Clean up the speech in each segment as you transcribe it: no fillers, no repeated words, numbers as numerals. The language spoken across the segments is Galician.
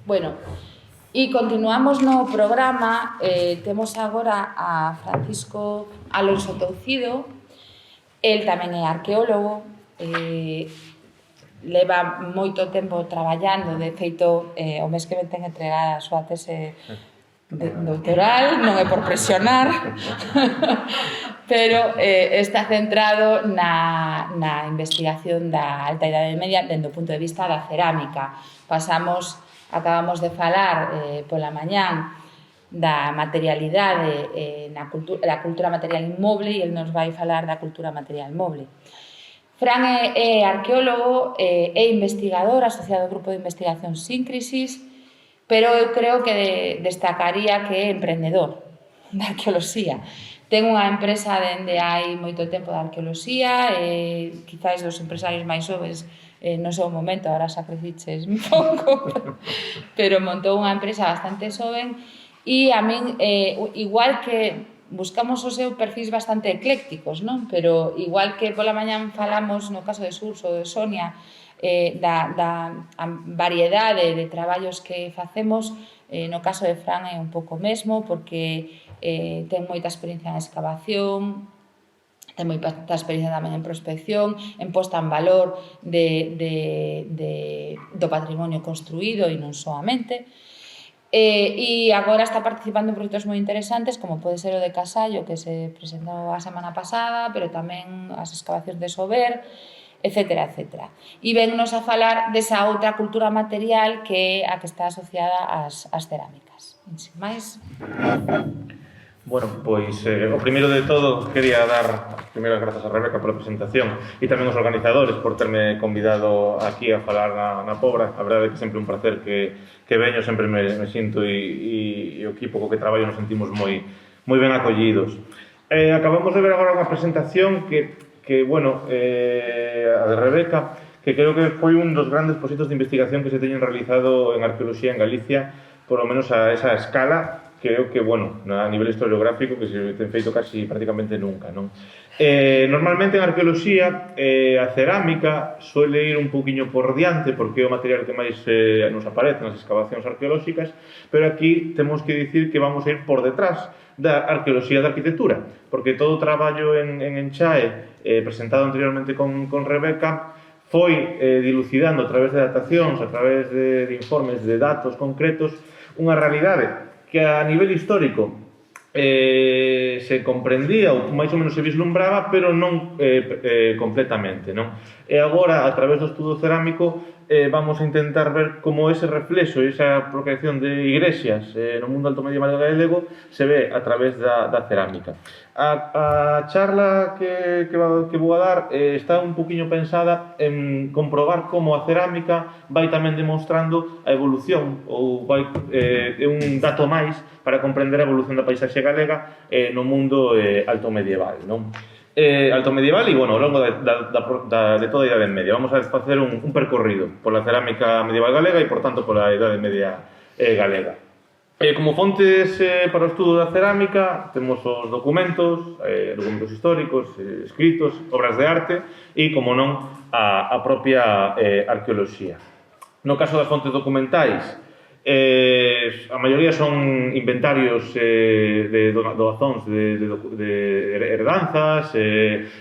Bueno, e continuamos no programa, temos agora a Francisco Alonso Toucido, el tamén é arqueólogo, leva moito tempo traballando, de feito, o mes que ven ten entregada a súa tese doutoral, non é por presionar, pero está centrado na investigación da Alta Idade Media dende o punto de vista da cerámica. Acabamos de falar pola mañán da materialidade da cultura material inmoble e el nos vai falar da cultura material moble. Fran é arqueólogo, é investigador asociado ao grupo de investigación Síncrisis, pero eu creo que destacaría que é emprendedor da arqueoloxía. Ten unha empresa dende hai moito tempo de arqueoloxía, quizás dos empresarios máis xoves no seu momento, agora xa creciches un pouco, pero montou unha empresa bastante xoven e a min, igual que buscamos os seus perfis bastante eclécticos, non? Pero igual que pola mañán falamos no caso de Surso ou de Sonia da variedade de traballos que facemos, no caso de Fran é un pouco mesmo porque ten moita experiencia en excavación, ten moita experiencia tamén en prospección, en posta en valor do patrimonio construído e non soamente. E agora está participando en proxectos moi interesantes como pode ser o de Casallo que se presentou a semana pasada, pero tamén as excavacións de Sober, etcétera, etcétera. E vennos a falar desa outra cultura material que é a que está asociada ás cerámicas. Sin máis. Bueno, pois, o primeiro de todo, quería dar as primeiras grazas a Rebeca pola presentación e tamén aos organizadores por terme convidado aquí a falar na Pobra. A verdade é que sempre un placer que veño, sempre me sinto e o equipo co que traballo nos sentimos moi ben acollidos. Acabamos de ver agora unha presentación que bueno, a de Rebeca, que creo que foi un dos grandes proxectos de investigación que se teñen realizado en arqueoloxía en Galicia, por lo menos a esa escala, creo que, bueno, a nivel historiográfico, que se ten feito casi prácticamente nunca, non? Normalmente en arqueoloxía a cerámica suele ir un poquinho por diante porque é o material que máis nos aparece nas excavacións arqueolóxicas, pero aquí temos que dicir que vamos a ir por detrás da arqueoloxía da arquitectura, porque todo o traballo en Enchae, presentado anteriormente con Rebeca, foi dilucidando a través de datacións, a través de informes de datos concretos, unha realidade que a nivel histórico se comprendía ou máis ou menos se vislumbraba, pero non completamente, non? E agora, a través do estudo cerámico, vamos a intentar ver como ese reflexo e esa procreación de igrexas no mundo alto medieval galego se ve a través da cerámica. A charla que vou a dar está un poquinho pensada en comprobar como a cerámica vai tamén demostrando a evolución ou é un dato máis para comprender a evolución da paisaxe galega no mundo alto medieval, non? Alto medieval e, bueno, ao longo de toda a Idade Media. Vamos a facer un percorrido pola cerámica medieval galega e, por tanto, pola Idade Media galega. Como fontes para o estudo da cerámica temos os documentos históricos, escritos, obras de arte e, como non, a propia arqueoloxía. No caso das fontes documentais, a maioría son inventarios de doazóns de herdanzas,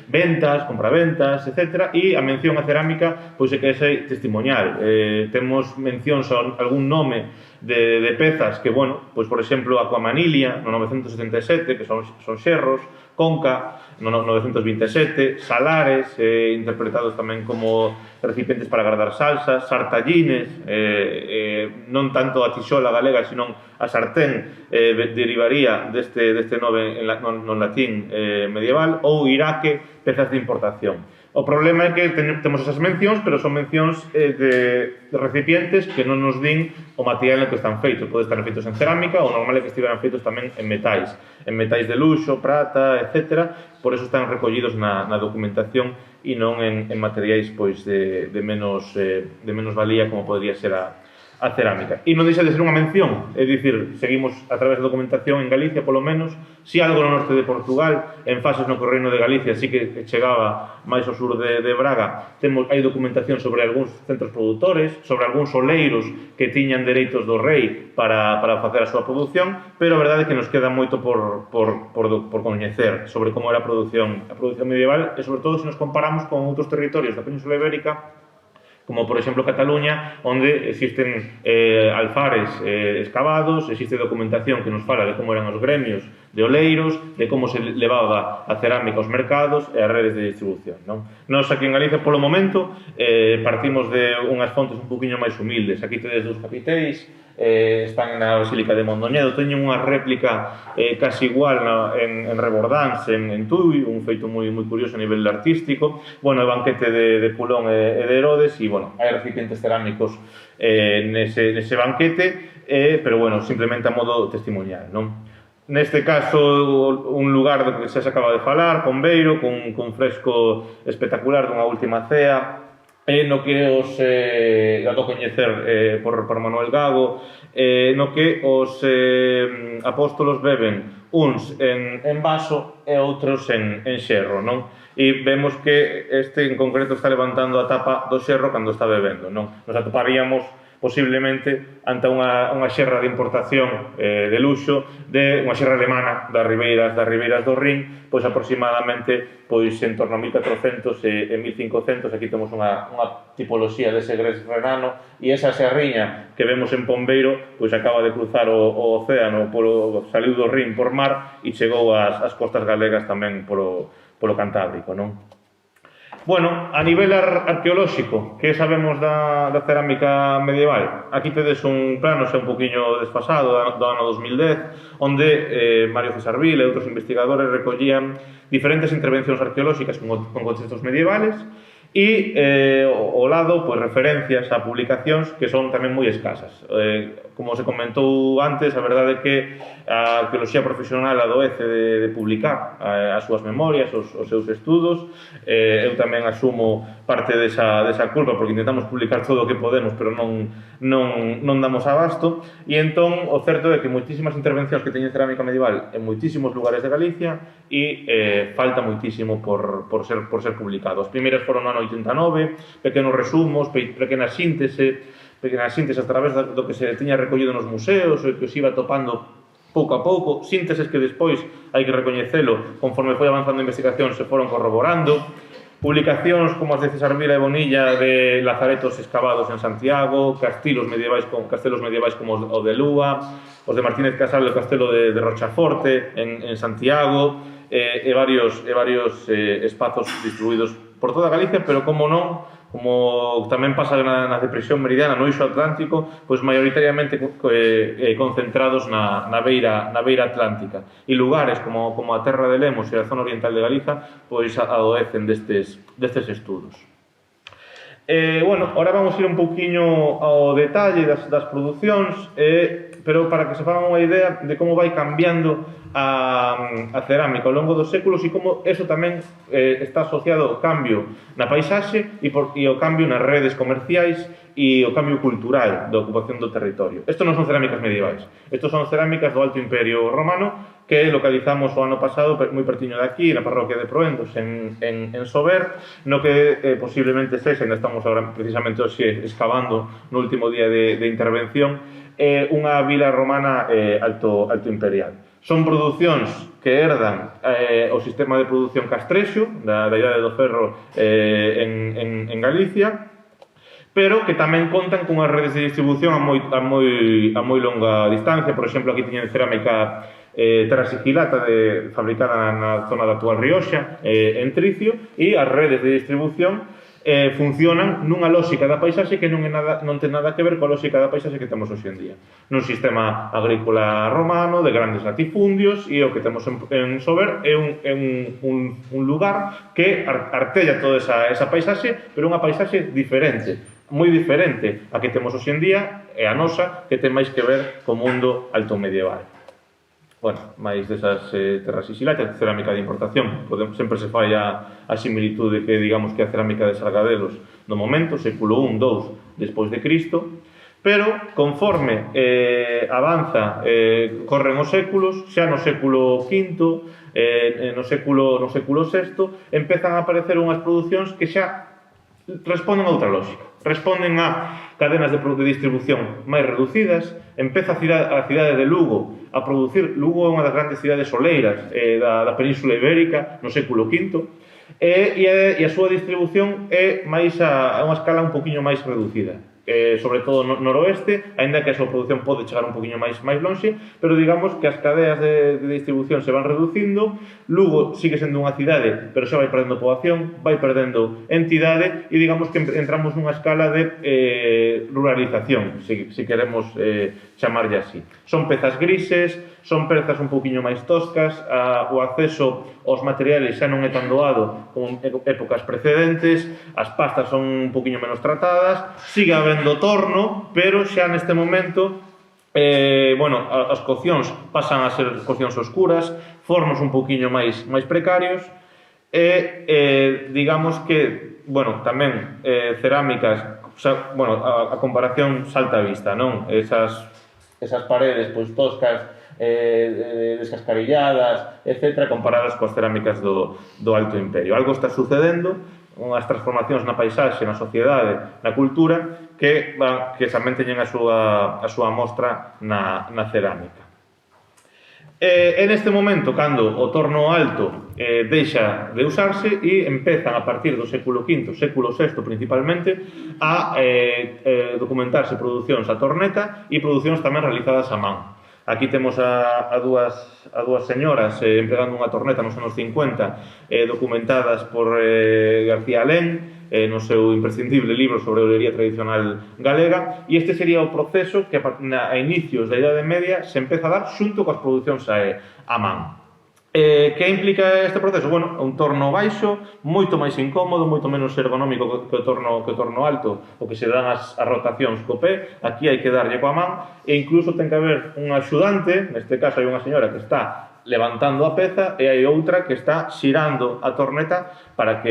ventas, compraventas, etc. E a mención a cerámica pois é que é testimonial. Temos mencións a algún nome de pezas que, bueno, pois por exemplo Aquamanilia no 977, que son xerros, Conca no 927, Salares, interpretados tamén como recipientes para guardar salsas, sartallines, non tanto a tixola galega, sino a sartén derivaría deste nome no latín medieval, ou iraque, pezas de importación. O problema é que temos esas mencións, pero son mencións de recipientes que non nos din o material en que están feitos. Pode estar feitos en cerámica ou normal é que estiveran feitos tamén en metais de luxo, prata, etc. Por eso están recollidos na documentación e non en materiais pois de menos valía como podría ser a a cerámica. E non deixa de ser unha mención, é dicir, seguimos a través da documentación en Galicia, polo menos, si algo no norte de Portugal, en fases no que o Reino de Galicia sí que chegaba máis ao sur de Braga, hai documentación sobre algúns centros productores, sobre algúns oleiros que tiñan dereitos do rei para facer a súa produción, pero a verdade é que nos queda moito por coñecer sobre como era a produción medieval, e sobre todo se nos comparamos con outros territorios da Península Ibérica, como por exemplo Cataluña, onde existen alfares excavados, existe documentación que nos fala de como eran os gremios de oleiros, de como se levaba a cerámica aos mercados e as redes de distribución. Nos aquí en Galicia, polo momento, partimos de unhas fontes un poquinho máis humildes. Aquí tedes dos capiteis, están na Basílica de Mondoñedo, teñen unha réplica casi igual en Rebordáns, en Tui, un feito moi curioso a nivel artístico, o banquete de Pulón e de Herodes, e hai recipientes cerámicos nese banquete, pero simplemente a modo testimonial, Neste caso, un lugar do que se acaba de falar, con Beiro, cun fresco espectacular dunha última cea, no que os dado a coñecer por Manuel Gago, no que os apóstolos beben uns en vaso e outros en xerro, E vemos que este en concreto está levantando a tapa do xerro cando está bebendo, Nos atoparíamos posiblemente ante unha xerra de importación de luxo, unha xerra alemana das ribeiras do Rin, pois aproximadamente en torno a 1400 e 1500. Aquí temos unha tipoloxía dese gres renano, e esa xerriña que vemos en Pombeiro pois acaba de cruzar o océano, saliu do Rin por mar e chegou ás costas galegas tamén polo Cantábrico, a nivel arqueolóxico, que sabemos da cerámica medieval? Aquí tedes un plano xa un poquinho desfasado do ano 2010, onde Mario César Vila e outros investigadores recollían diferentes intervencións arqueolóxicas con contextos medievales e ao lado referencias a publicacións que son tamén moi escasas. Como se comentou antes, a verdade é que a arqueoloxía profesional adoece de publicar as súas memorias, os seus estudos. Eu tamén asumo parte desa culpa, porque intentamos publicar todo o que podemos, pero non damos abasto. E entón, o certo é que moitísimas intervencións que teñen cerámica medieval en moitísimos lugares de Galicia e falta moitísimo por ser publicado. As primeiras foron no ano 89, pequenos resumos, pequenas sínteses a través do que se tiña recollido nos museos, e que se iba topando pouco a pouco, sínteses que despois, hai que recoñecelo, conforme foi avanzando a investigación, se foron corroborando. Publicacións como as de César Vila e Bonilla de lazaretos excavados en Santiago, castelos medievais como o de Lúa, os de Martínez Casal do castelo de Rochaforte en Santiago, e varios espazos distribuídos por toda Galicia, pero como tamén pasa na depresión meridiana, no eixo atlántico, pois maioritariamente concentrados na beira atlántica. E lugares como a Terra de Lemos e a zona oriental de Galiza pois adoecen destes estudos. Ahora vamos ir un pouquiño ao detalle das producións, pero para que se fagan unha idea de como vai cambiando a cerámica ao longo dos séculos e como eso tamén está asociado ao cambio na paisaxe e ao cambio nas redes comerciais e ao cambio cultural da ocupación do territorio. Isto non son cerámicas medievais, isto son cerámicas do Alto Imperio Romano que localizamos o ano pasado moi pertiño de aquí, na parroquia de Proendos, en Sober, no que posiblemente sexa, ainda estamos agora precisamente hoxe excavando no último día de intervención, unha vila romana alto imperial. Son producións que herdan o sistema de produción castrexo da Idade do Ferro en Galicia, pero que tamén contan cunhas redes de distribución a moi longa distancia. Por exemplo, aquí teñen cerámica terrasigilata fabricada na zona da actual Rioxa, en Tricio, e as redes de distribución funcionan nunha lógica da paisaxe que non ten nada que ver coa lógica da paisaxe que temos hoxe en día. Nun sistema agrícola romano, de grandes latifundios, e o que temos en Sober é un lugar que artella toda esa paisaxe, pero unha paisaxe diferente, moi diferente a que temos hoxe en día, e a nosa, que ten máis que ver co mundo alto medieval. Máis desas terrasisilatas, cerámica de importación, sempre se fai a similitude que digamos que a cerámica de Sargadelos no momento, século I, II despois de Cristo, Pero, conforme avanza, corren os séculos, xa no século V, no século VI, empezan a aparecer unhas producións que xa responden a outra lógica. Responden a cadenas de distribución máis reducidas. Empeza a cidade de Lugo a producir. Lugo é unha das grandes cidades oleiras da Península Ibérica no século V, e a súa distribución é máis a unha escala un poquinho máis reducida. Sobre todo no noroeste, aínda que a súa produción pode chegar un poquinho máis lonxe, pero digamos que as cadeas de distribución se van reducindo. Lugo sigue sendo unha cidade, pero xa vai perdendo poboación, vai perdendo entidade, e digamos que entramos nunha escala de ruralización, se queremos chamarlle así. Son pezas grises, son pezas un poquinho máis toscas, o acceso aos materiales xa non é tan doado como en épocas precedentes, as pastas son un poquinho menos tratadas, sigue habendo torno, pero xa neste momento as coccións pasan a ser coccións oscuras, fornos un poquinho máis precarios, e digamos que, tamén cerámicas, a comparación salta a vista, non? Esas paredes toscas, descascarilladas, etc., comparadas coas cerámicas do Alto Imperio. Algo está sucedendo, unhas transformacións na paisaxe, na sociedade, na cultura, que tamén teñen a súa mostra na cerámica. En este momento, cando o torno alto deixa de usarse e empezan a partir do século V, século VI principalmente, a documentarse producións a torneta e producións tamén realizadas a man. Aquí temos a dúas señoras empregando unha torneta nos anos 50, documentadas por García Alén, no seu imprescindible libro sobre a olería tradicional galega, e este sería o proceso que a inicios da Idade Media se empeza a dar xunto coas producións a man. Que implica este proceso? Un torno baixo, moito máis incómodo, moito menos ergonómico que o torno alto, o que se dan as rotacións co pé. Aquí hai que darlle coa man, e incluso ten que haber un axudante, neste caso hai unha señora que está levantando a peza e hai outra que está xirando a torneta para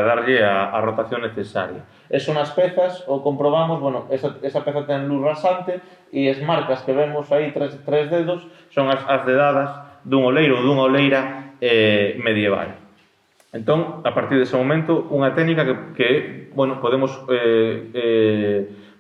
darlle a rotación necesaria. E son as pezas, o comprobamos, esa peza ten luz rasante, e as marcas que vemos aí, tres dedos, son as dedadas dun oleiro ou dunha oleira medieval. Entón, a partir dese momento, unha técnica que podemos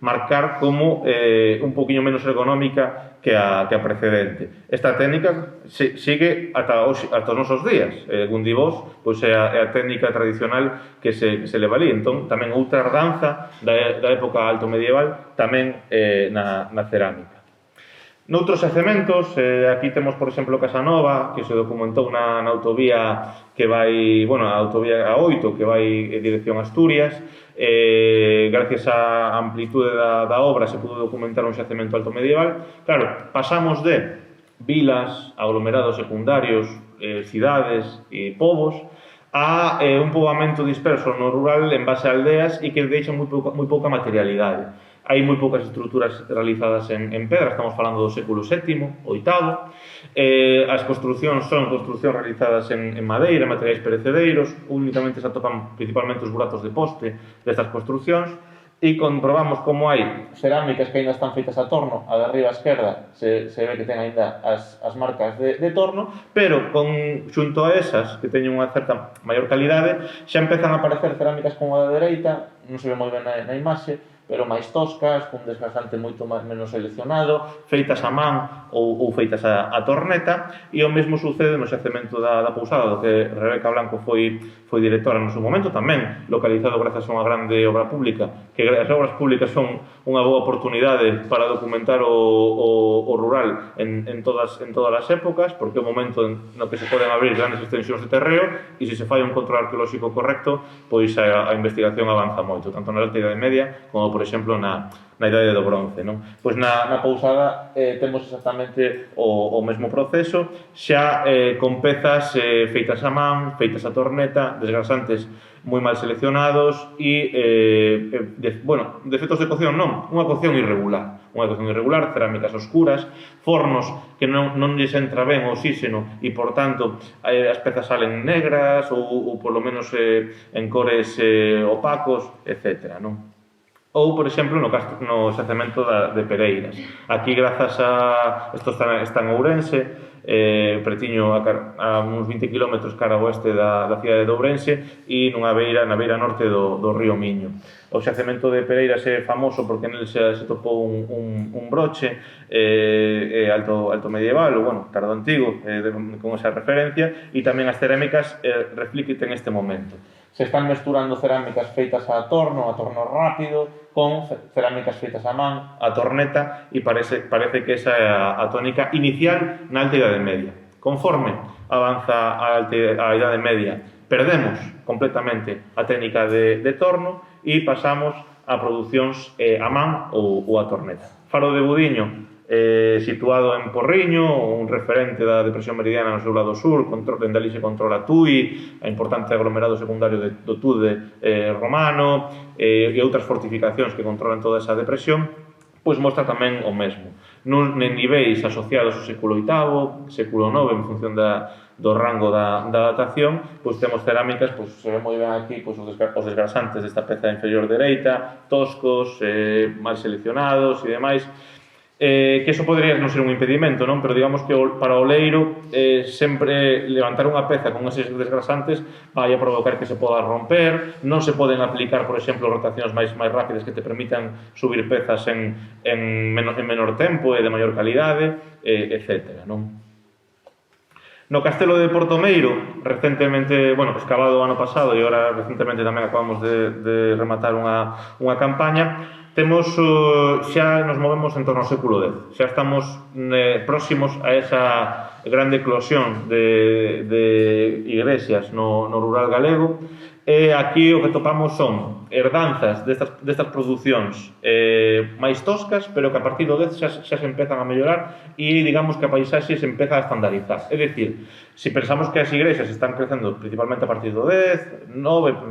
marcar como un poquinho menos ergonómica que a precedente. Esta técnica sigue ata os nosos días. Gundibós é a técnica tradicional que se leva ali. Entón, tamén outra danza da época alto medieval, tamén na cerámica. Noutros xacementos, aquí temos, por exemplo, Casanova, que se documentou na autovía que vai, a autovía A8, que vai en dirección a Asturias. Gracias á amplitude da obra se pudo documentar un xacemento alto medieval. Claro, pasamos de vilas, aglomerados secundarios, cidades e povos, a un poboamento disperso no rural en base a aldeas e que deixan moi pouca materialidade. Hai moi poucas estruturas realizadas en pedra, estamos falando do século VII, VIII. As construcións son construcións realizadas en madeira, materiais perecedeiros, únicamente se atopan principalmente os buratos de poste destas construcións, e comprobamos como hai cerámicas que ainda están feitas a torno. A de arriba a esquerda se ve que ten ainda as marcas de torno, pero xunto a esas, que teñen unha certa maior calidade, xa empezan a aparecer cerámicas como a da dereita, non se ve moi ben na imaxe, pero máis toscas, cun desgastante moito menos seleccionado, feitas a man ou feitas a torneta, e o mesmo sucede no xacemento da Pousada, do que Rebeca Blanco foi directora no seu momento, tamén localizado grazas a unha grande obra pública, que as obras públicas son unha boa oportunidade para documentar o rural en todas as épocas, porque é o momento no que se poden abrir grandes extensións de terreo, e se fai un control arqueolóxico correcto, pois a investigación avanza moito, tanto na Alta Idade Media como, por exemplo, na Idade do Bronce, non? Pois na Pousada temos exactamente o mesmo proceso, xa con pezas feitas a man, feitas a torneta, desgrasantes moi mal seleccionados e, defectos de cocción non, unha cocción irregular, cerámicas oscuras, fornos que non lles entra ben o oxíxeno e, por tanto, as pezas salen negras ou polo menos en cores opacos, etc., non? ou, por exemplo, no xacemento de Pereiras. Aquí, grazas a... Isto está en Ourense, pretiño a uns 20 km cara ao oeste da cidade de Ourense e na beira norte do río Miño. O xacemento de Pereiras é famoso porque nel se topou un broche alto medieval, ou, bueno, tardo antigo, con esa referencia, e tamén as cerámicas reflicten este momento. Se están mesturando cerámicas feitas a torno rápido, con cerámicas feitas a man, a torneta, e parece que esa é a tónica inicial na Alta Idade Media. Conforme avanza a Idade Media, perdemos completamente a técnica de torno e pasamos a producións a man ou a torneta. Faro de Budiño, situado en Porriño, un referente da depresión meridiana no seu lado sur, dende ali se controla Tui, a importante aglomerado secundario do Tude romano e outras fortificacións que controlan toda esa depresión, pois mostra tamén o mesmo. En niveis asociados ao século VIII, século IX, en función do rango da datación, pois temos cerámicas, pois se ve moi ben aquí, pois os desgrasantes desta peza inferior dereita, toscos, mal seleccionados e demais, que iso podría non ser un impedimento, non? Pero digamos que para o leiro sempre levantar unha peza con eses desgrasantes vai a provocar que se poda romper, non se poden aplicar, por exemplo, rotacións máis rápidas que te permitan subir pezas en menor tempo e de maior calidade, etc. Non? No Castelo de Portomeiro, recentemente, excavado o ano pasado e agora recentemente tamén acabamos de rematar unha campaña, xa nos movemos en torno ao século X. Xa estamos próximos a esa grande eclosión de igrexas no rural galego. E aquí o que topamos son herdanzas destas producións máis toscas, pero que a partir do X xa se empezan a mellorar e digamos que a paisaxe se empeza a estandarizar. É dicir, se pensamos que as igrexas están crecendo principalmente a partir do X,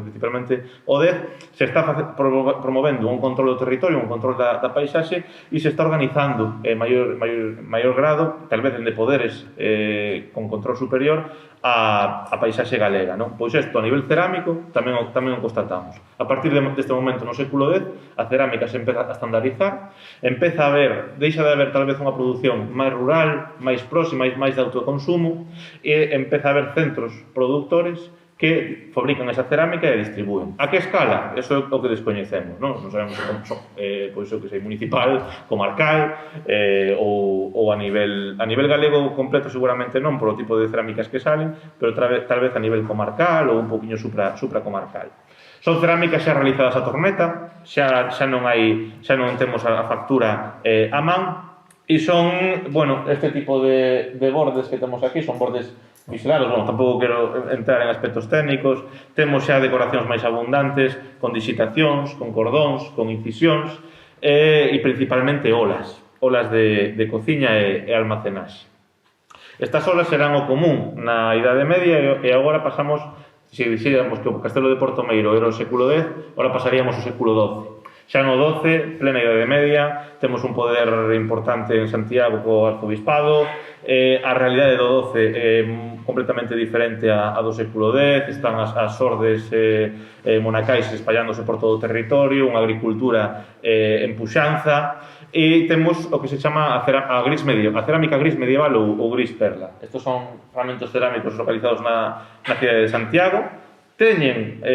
principalmente o X, se está promovendo un control do territorio, un control da paisaxe e se está organizando en maior grado, tal vez de poderes con control superior, a paisaxe galega, non? Pois isto a nivel cerámico tamén o constatamos. A partir deste momento no século X, a cerámica se empeza a estandarizar, deixa de haber tal vez unha produción máis rural, máis próxima, máis de autoconsumo, e empeza a haber centros productores que fabrican esa cerámica e distribúen. A que escala? Eso é o que descoñecemos, non? Non sabemos como son, pois o que sei, municipal, comarcal, ou a nivel galego completo seguramente non, polo tipo de cerámicas que salen, pero tal vez a nivel comarcal ou un poquinho supracomarcal. Son cerámicas xa realizadas a torneta, xa non temos a factura a man, e son, este tipo de bordes que temos aquí, son bordes biselados, tampouco quero entrar en aspectos técnicos, temos xa decoracións máis abundantes, con disitacións, con cordóns, con incisións, e principalmente olas de cociña e almacenaxe. Estas olas serán o común na Idade Media e agora pasamos, se dixéramos que o Castelo de Portomeiro era o século X, agora pasaríamos ao século XII. Xa no XII, plena Idade Media, temos un poder importante en Santiago co arzobispado, a realidade do XII é completamente diferente a do século X, están as ordes monacais espallándose por todo o territorio, unha agricultura en puxanza, e temos o que se chama a cerámica gris medieval ou gris perla. Estos son fragmentos cerámicos localizados na cidade de Santiago,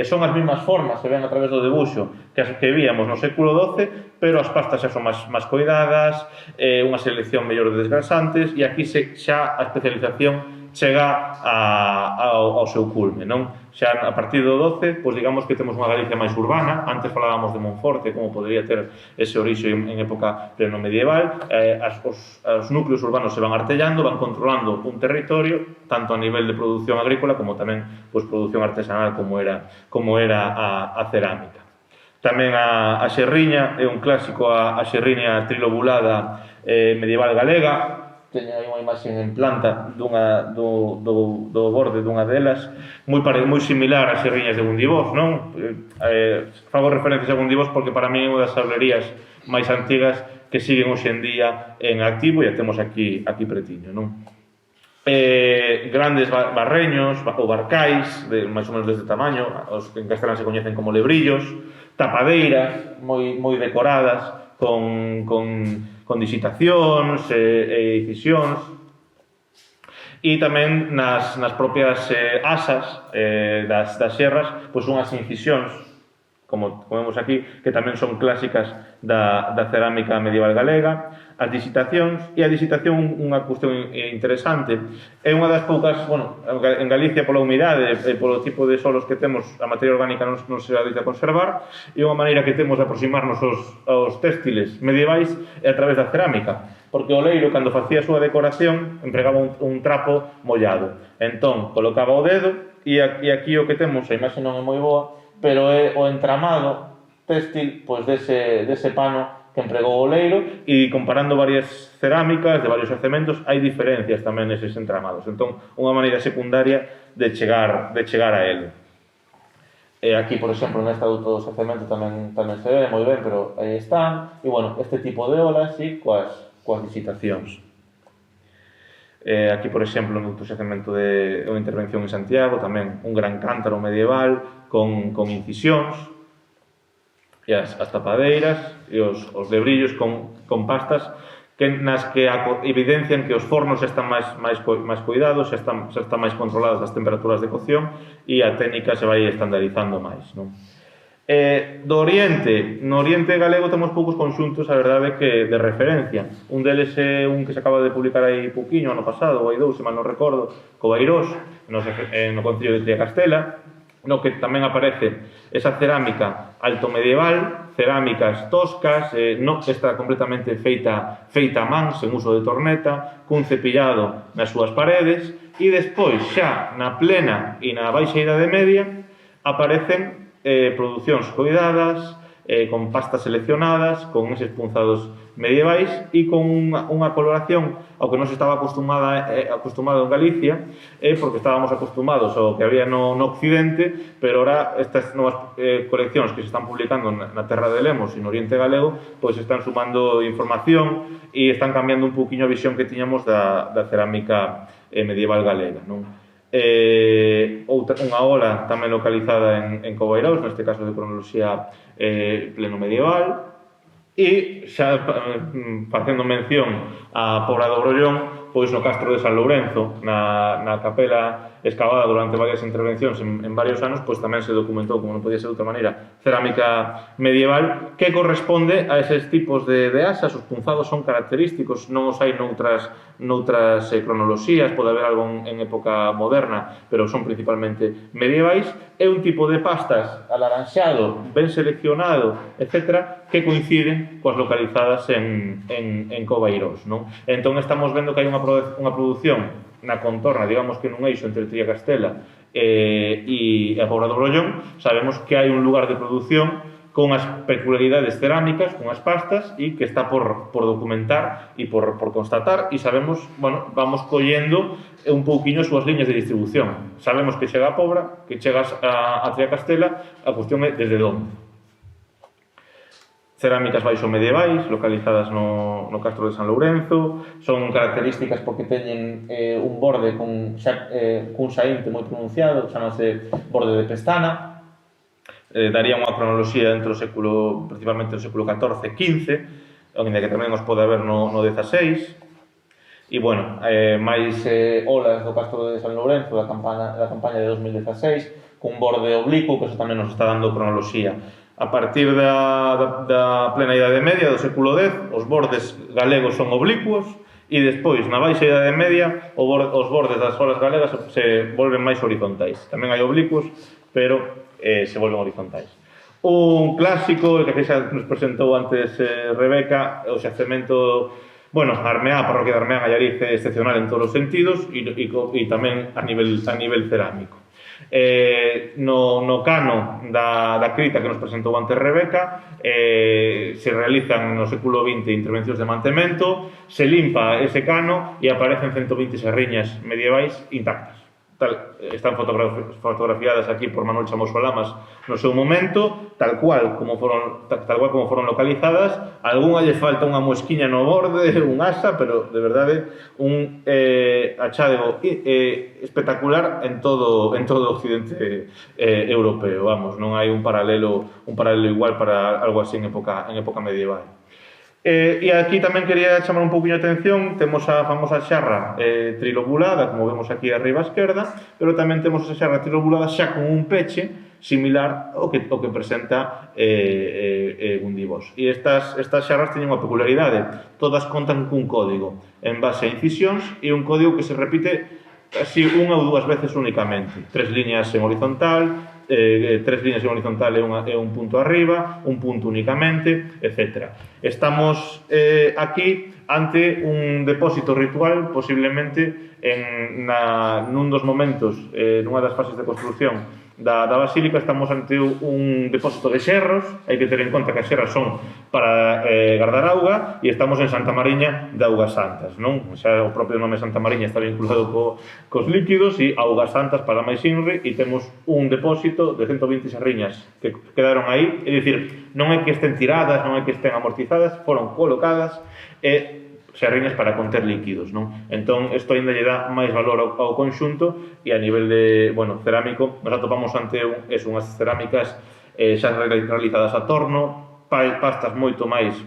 son as mesmas formas, se ven a través do debuxo que víamos no século XII, pero as pastas xa son máis coidadas, unha selección mellor de desgrasantes, e aquí xa a especialización chega ao seu culme, non? Xa a partir do XII, pois digamos que temos unha Galicia máis urbana, antes falábamos de Monforte, como podría ter ese orixe en época pleno-medieval, os núcleos urbanos se van artellando, van controlando un territorio, tanto a nivel de produción agrícola como tamén produción artesanal, como era a cerámica. Tamén a xerriña, é un clásico, a xerriña trilobulada medieval galega. Teño aí unha imaxe en planta do borde dunha delas, moi similar ás xerriñas de Bundibós, non? Fago referencias a Bundibós porque para mí é unha das sablerías máis antigas que siguen hoxe en día en activo e a temos aquí pretiño, non? Grandes barreños ou barcais, máis ou menos deste tamaño, os que en castelán se coñecen como lebrillos, tapadeiras moi decoradas con disitacións e incisións, e tamén nas propias asas das xerras, pois unhas incisións, como vemos aquí, que tamén son clásicas da cerámica medieval galega, as disitacións, e a disitación, unha cuestión interesante, é unha das poucas, bueno, en Galicia pola humidade e polo tipo de solos que temos, a materia orgánica non se adeita a conservar, e unha maneira que temos de aproximarnos aos textiles medievais é a través da cerámica, porque o leiro, cando facía a súa decoración, empregaba un trapo mollado. Entón, colocaba o dedo, e aquí o que temos, a imaxe non é moi boa, pero é o entramado textil pois dese pano que empregou o leiro, e comparando varias cerámicas de varios cementos hai diferencias tamén neses entramados. Entón, unha maneira secundaria de chegar a ele. E aquí, por exemplo, nesta outro cemento tamén se ve moi ben, pero aí están. E, bueno, este tipo de olas, sí, coas visitacións. Aquí, por exemplo, no outro cemento de unha intervención en Santiago, tamén un gran cántaro medieval con incisións, e as tapadeiras e os lebrillos con pastas nas que evidencian que os fornos están máis cuidados, xa están máis controladas as temperaturas de cocción, e a técnica se vai estandarizando máis, non? Do Oriente, no Oriente galego temos poucos conxuntos, a verdade, que de referencia. Un deles é un que se acaba de publicar aí pouquiño, ano pasado, ou hai dous, se mal non recordo, Covairós, no Concello de Triacastela, no que tamén aparece esa cerámica altomedieval, cerámicas toscas, no que está completamente feita a man, sen uso de torneta, cun cepillado nas súas paredes, e despois, xa na plena e na baixa Idade Media, aparecen producións coidadas, con pastas seleccionadas, con eses punzados medievais e con unha coloración ao que non se estaba acostumado en Galicia, porque estábamos acostumados ao que había no Occidente, pero ora estas novas coleccións que se están publicando na Terra de Lemos e no Oriente Galego, pois están sumando información e están cambiando un pouquiño a visión que tiñamos da cerámica medieval galega, non? Unha ola tamén localizada en Covairós, neste caso de cronoloxía pleno medieval, e xa facendo mención a Pobra do Brollón, pois no Castro de San Lourenzo, na capela excavada durante varias intervencións en varios anos, pois tamén se documentou, como non podía ser de outra maneira, cerámica medieval que corresponde a eses tipos de asas. Os punzados son característicos, non os hai noutras cronoloxías, pode haber algo en época moderna, pero son principalmente medievais. É un tipo de pastas alaranxado, ben seleccionado, etc., que coinciden coas localizadas en Covairós, non? Entón estamos vendo que hai unha produción na contorna, digamos que nun eixo entre Triacastela e a Pobra do Brollón. Sabemos que hai un lugar de produción con as peculiaridades cerámicas, con as pastas, e que está por documentar e por constatar, e sabemos, bueno, vamos collendo un pouquiño as súas liñas de distribución. Sabemos que chega a Pobra, que chegas a Triacastela, a cuestión é desde onde. Cerámicas baixo medievais, localizadas no Castro de San Lourenzo, son características porque teñen un borde cun saínte moi pronunciado, chamase borde de pestana. Daría unha cronoloxía entre o século, principalmente o século XIV, XV, onde que tamén os pode haber no XVI. E, bueno, máis olas do Castro de San Lourenzo da campaña de 2016, cun borde oblicuo, que eso tamén nos está dando cronoloxía. A partir da plena Idade Media, do século X, os bordes galegos son oblicuos, e despois, na baixa Idade Media, os bordes das olas galegas se volven máis horizontais. Tamén hai oblicuos, pero se volven horizontais. Un clásico, que xa nos presentou antes Rebeca, o xacemento, bueno, Armeá, a parroquia de Armeá, Allariz, é excepcional en todos os sentidos, e tamén a nivel cerámico. No cano da crita que nos presentou antes Rebeca, se realizan no século XX intervencións de mantemento, se limpa ese cano e aparecen 120 serriñas medievais intactas. están fotografiadas aquí por Manuel Chamoso Lamas no seu momento, tal cual como foron localizadas. Algúnha lle falta unha mosquiña no borde, un asa, pero de verdade un achádego espectacular en todo o occidente europeo, vamos, non hai un paralelo igual para algo así en época medieval. E aquí tamén quería chamar un pouquinho a atención, temos a famosa xarra trilobulada, como vemos aquí arriba á esquerda, pero tamén temos a xarra trilobulada xa con un peche similar ao que presenta Gundibos. E estas xarras teñen unha peculiaridade, todas contan cun código en base a incisións e un código que se repite casi unha ou dúas veces únicamente, 3 líneas en horizontal, 3 líneas en horizontal e un punto arriba, un punto únicamente, etc. Estamos aquí ante un depósito ritual, posiblemente nun dos momentos, nunha das fases de construcción da basílica, estamos ante un depósito de xerros. Hai que ter en conta que as xerras son para guardar auga, e estamos en Santa Mariña de Augas Santas, non? Xa o propio nome Santa Mariña está vinculado cos líquidos, e Augas Santas para máis inri, e temos un depósito de 120 xerriñas que quedaron aí, é dicir, non é que estén tiradas, non é que estén amortizadas, foron colocadas xerriñas para conter líquidos, non? Entón, isto ainda lle dá máis valor ao conxunto, e a nivel de, cerámico, nos atopamos ante unhas cerámicas xa realizadas a torno, pastas moito máis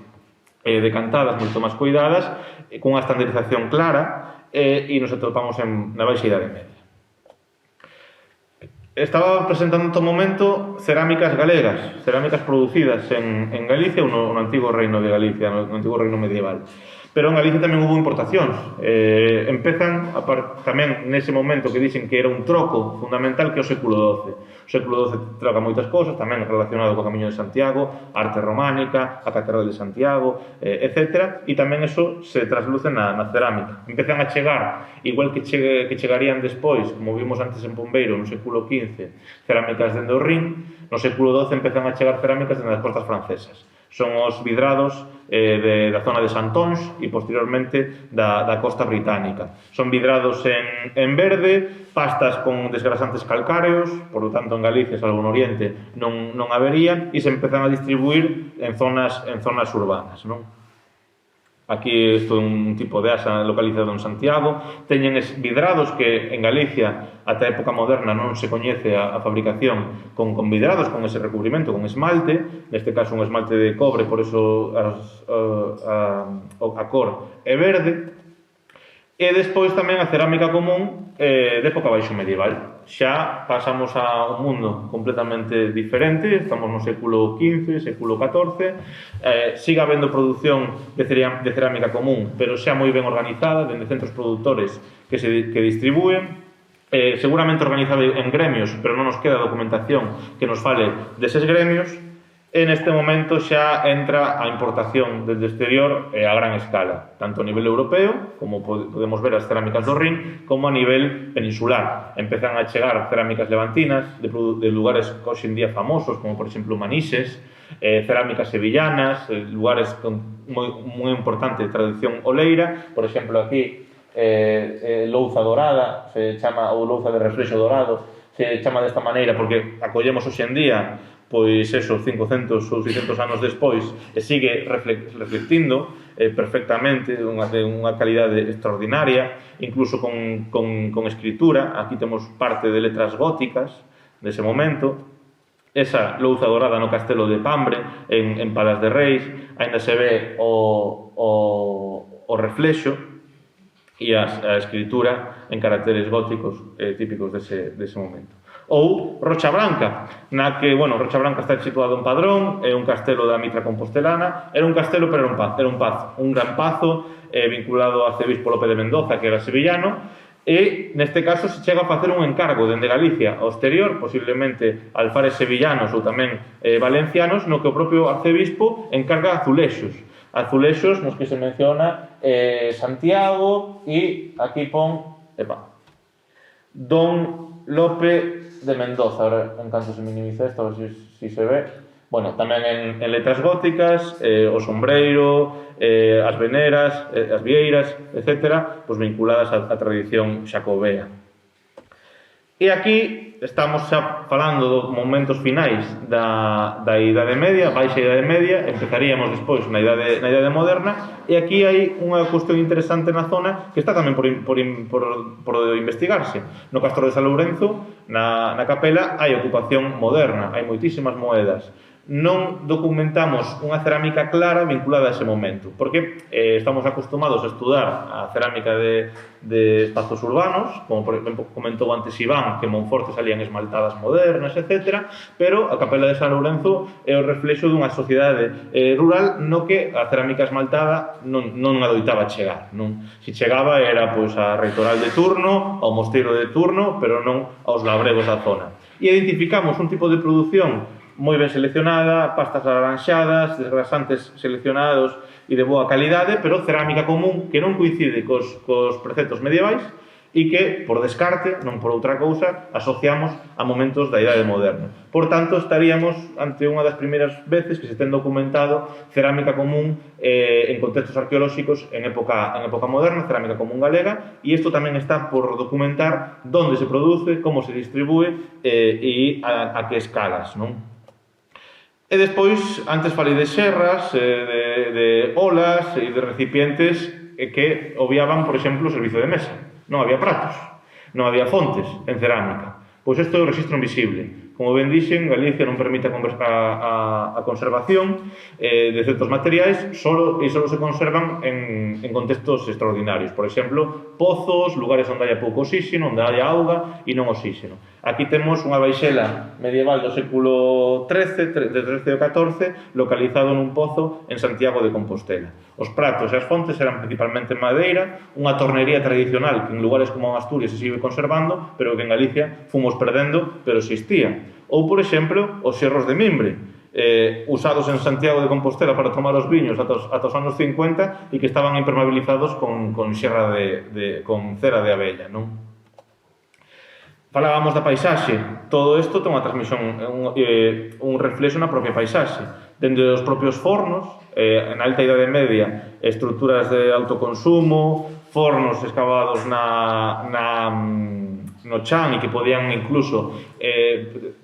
decantadas, moito máis cuidadas, cunha estandarización clara, e nos atopamos na Baixa Idade Media. Estaba presentando en todo momento cerámicas galegas, cerámicas producidas en Galicia ou no antigo reino de Galicia, no antigo reino medieval. Pero en Galicia tamén hubo importacións. Empezan tamén nese momento que dicen que era un troco fundamental, que é o século XII. O século XII troca moitas cousas, tamén relacionado co Camiño de Santiago, arte románica, a Catedral de Santiago, etc. E tamén eso se trasluce na cerámica. Empezan a chegar, igual que chegarían despois, como vimos antes en Pombeiro, no século XV, cerámicas dende o Rin. No século XII empezan a chegar cerámicas dende as costas francesas. Son os vidrados da zona de Santonge e posteriormente da costa británica. Son vidrados en verde, pastas con desgrasantes calcáreos, por lo tanto en Galicia, salvo no Oriente, non habería, e se empezan a distribuir en zonas urbanas, non? Aquí isto é un tipo de asa localizado en Santiago. Teñen vidrados que en Galicia ata a época moderna non se coñece a fabricación con vidrados, con ese recubrimento, con esmalte, neste caso un esmalte de cobre, por eso a cor é verde. E despois tamén a cerámica común de época baixo medieval. Xa pasamos a un mundo completamente diferente, estamos no século XV, século XIV, sigue habendo produción de cerámica común, pero xa moi ben organizada, dende centros productores que distribúen, seguramente organizada en gremios, pero non nos queda documentación que nos fale deses gremios. En este momento xa entra a importación desde exterior a gran escala, tanto a nivel europeo, como podemos ver as cerámicas do Rin, como a nivel peninsular. Empezan a chegar cerámicas levantinas de lugares hoxe en día famosos, como por exemplo Manises, cerámicas sevillanas, lugares con moi importante tradición oleira, por exemplo aquí louza dorada, se chama, ou louza de reflexo dorado, se chama desta maneira porque acollemos hoxe en día, pois eso, 500 ou 600 anos despois, e sigue reflectindo perfectamente, unha calidade extraordinaria, incluso con escritura. Aquí temos parte de letras góticas dese momento. Esa louza dorada no castelo de Pambre, en Palas de Reis, ainda se ve o reflexo e a escritura en caracteres góticos típicos dese momento. Ou Rocha Branca, na que, Rocha Branca está situado en Padrón, é un castelo da Mitra compostelana, era un castelo pero era un pazo, un gran pazo vinculado ao arcebispo Lope de Mendoza, que era sevillano, e neste caso se chega a facer un encargo dende Galicia ao exterior, posiblemente alfares sevillanos ou tamén valencianos, no que o propio arcebispo encarga azulexos nos que se menciona Santiago, e aquí pon Don Lope de Mendoza. Ahora, en canto se minimiza isto, a ver si se ve. Tamén en letras góticas, o sombreiro, as veneras, as vieiras, etc., vinculadas á tradición xacobea. E aquí estamos xa falando dos momentos finais da Idade Media, baixa Idade Media, empezaríamos despois na Idade Moderna, e aquí hai unha cuestión interesante na zona que está tamén por investigarse. No Castro de San Lourenzo, na capela, hai ocupación moderna, hai moitísimas moedas. Non documentamos unha cerámica clara vinculada a ese momento, porque estamos acostumados a estudar a cerámica de espazos urbanos, como por exemplo comentou antes Iván, que en Monforte salían esmaltadas modernas, etc. Pero a capela de San Lourenzo é o reflexo dunha sociedade rural no que a cerámica esmaltada non adoitaba chegar. Se chegaba era pois a reitoral de turno, ao mosteiro de turno, pero non aos labregos da zona. E identificamos un tipo de produción moi ben seleccionada, pastas alaranxadas, desgrasantes seleccionados e de boa calidade, pero cerámica común que non coincide cos preceptos medievais e que, por descarte, non por outra cousa, asociamos a momentos da Idade Moderna. Por tanto, estaríamos ante unha das primeiras veces que se ten documentado cerámica común en contextos arqueolóxicos en época moderna, cerámica común galega, e isto tamén está por documentar onde se produce, como se distribúe e a que escalas, non? E despois, antes falei de xerras, de olas e de recipientes que obviaban, por exemplo, o servizo de mesa. Non había pratos, non había fontes en cerámica. Pois isto é o rexistro invisible. Como ben dixen, Galicia non permite a conservación de certos materiais e só se conservan en contextos extraordinarios. Por exemplo, pozos, lugares onde haya pouco oxígeno, onde haya auga e non oxígeno. Aquí temos unha baixela medieval do século XIII, de XIII ao XIV, localizado nun pozo en Santiago de Compostela. Os pratos e as fontes eran principalmente madeira, unha tornería tradicional que en lugares como Asturias se sigue conservando, pero que en Galicia fomos perdendo, pero existía. Ou, por exemplo, os xerros de mimbre, usados en Santiago de Compostela para tomar os viños ata os anos 50 e que estaban impermeabilizados con xerra con cera de abella, non? Falábamos da paisaxe. Todo isto ten unha transmisión, un reflexo na propia paisaxe. Dende os propios fornos, na alta Idade Media, estruturas de autoconsumo, fornos excavados no chan e que podían incluso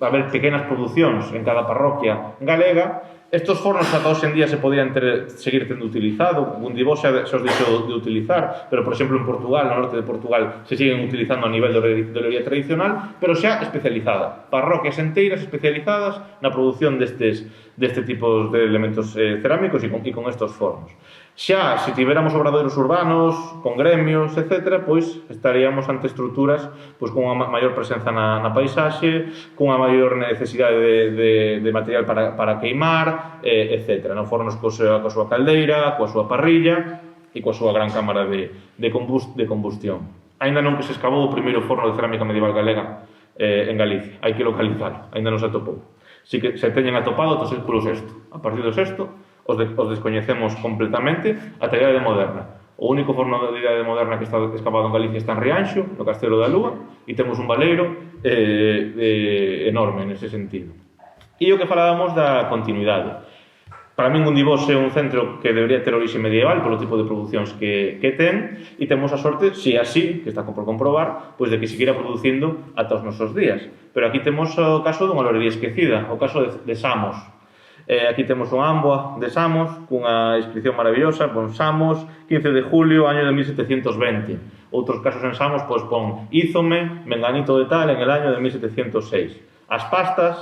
haber pequenas producións en cada parroquia galega. Estos fornos ata hoxe en día se podían seguir tendo utilizado, Gundibós xa os deixou de utilizar, pero, por exemplo, en Portugal, no norte de Portugal, se siguen utilizando a nivel de olería tradicional, pero xa especializada. Parroquias enteiras especializadas na produción deste tipo de elementos cerámicos e con estos fornos. Xa, se tiveramos obradoiros urbanos, con gremios, etc., pois estaríamos ante estruturas con unha maior presenza na paisaxe, cunha maior necesidade de material para queimar, etc. Non fornos coa súa caldeira, coa súa parrilla e coa súa gran cámara de combustión. Ainda non que se escavou o primeiro forno de cerámica medieval galega en Galicia. Hai que localizalo, ainda non se atopou. Si que se teñen atopado ata o século VI. A partir do VI, os descoñecemos completamente ata a Idade Moderna. O único forno de Idade Moderna que está escavado en Galicia está en Rianxo, no Castelo da Lúa, e temos un baleiro enorme nese sentido. E o que falábamos da continuidade. Para min, Gundibós é un centro que debería ter orixe medieval polo tipo de producións que ten, e temos a sorte, si así, que está por comprobar, pois de que seguirá producindo ata os nosos días. Pero aquí temos o caso dunha lorería esquecida, o caso de Samos. Aquí temos un ámboa de Samos, cunha inscripción maravillosa, pon Samos, 15 de julio, año de 1720. Outros casos en Samos, pois pon Ízome, menganito de tal, en el año de 1706. As pastas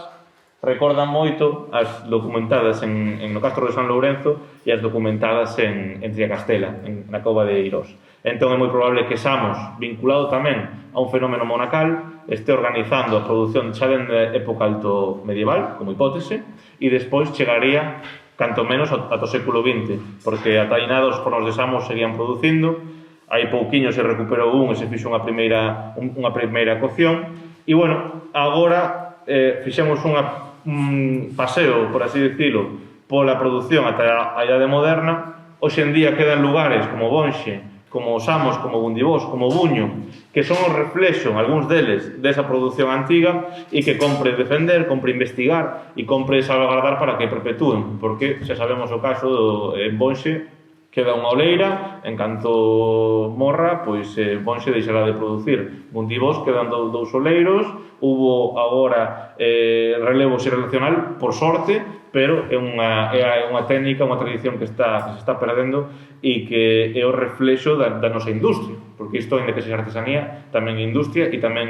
recordan moito as documentadas no Castro de San Lourenzo e as documentadas en Triacastela, na cova de Eirós. Entón é moi probable que Samos, vinculado tamén a un fenómeno monacal, este organizando a produción xa dende época alto medieval, como hipótese, e despois chegaría, canto menos, ata o século XX, porque ata aí nada os fornos de Samos seguían producindo, hai pouquiño se recuperou e se fixo unha primeira cocción, e, bueno, agora fixemos un paseo, por así dicilo, pola produción ata a Idade Moderna. Hoxe en día quedan lugares como Bonxe, como Samos, como Gundibós, como Buño, que son o reflexo, algúns deles, desa produción antiga e que compre defender, compre investigar e compre salvaguardar para que perpetúen, porque xa sabemos o caso en Bonxe, queda unha oleira, en canto morra, pois ponxe deixará de producir. Muntivós quedan dous oleiros, hubo agora relevo xeracional, por sorte, pero é unha técnica, unha tradición que se está perdendo e que é o reflexo da nosa industria, porque isto, ainda que sexa artesanía, tamén é industria e tamén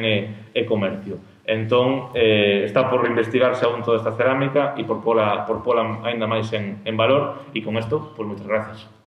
é comercio. Entón, está por investigarse aún toda esta cerámica e por pola aínda máis en valor, e con isto, pois moitas grazas.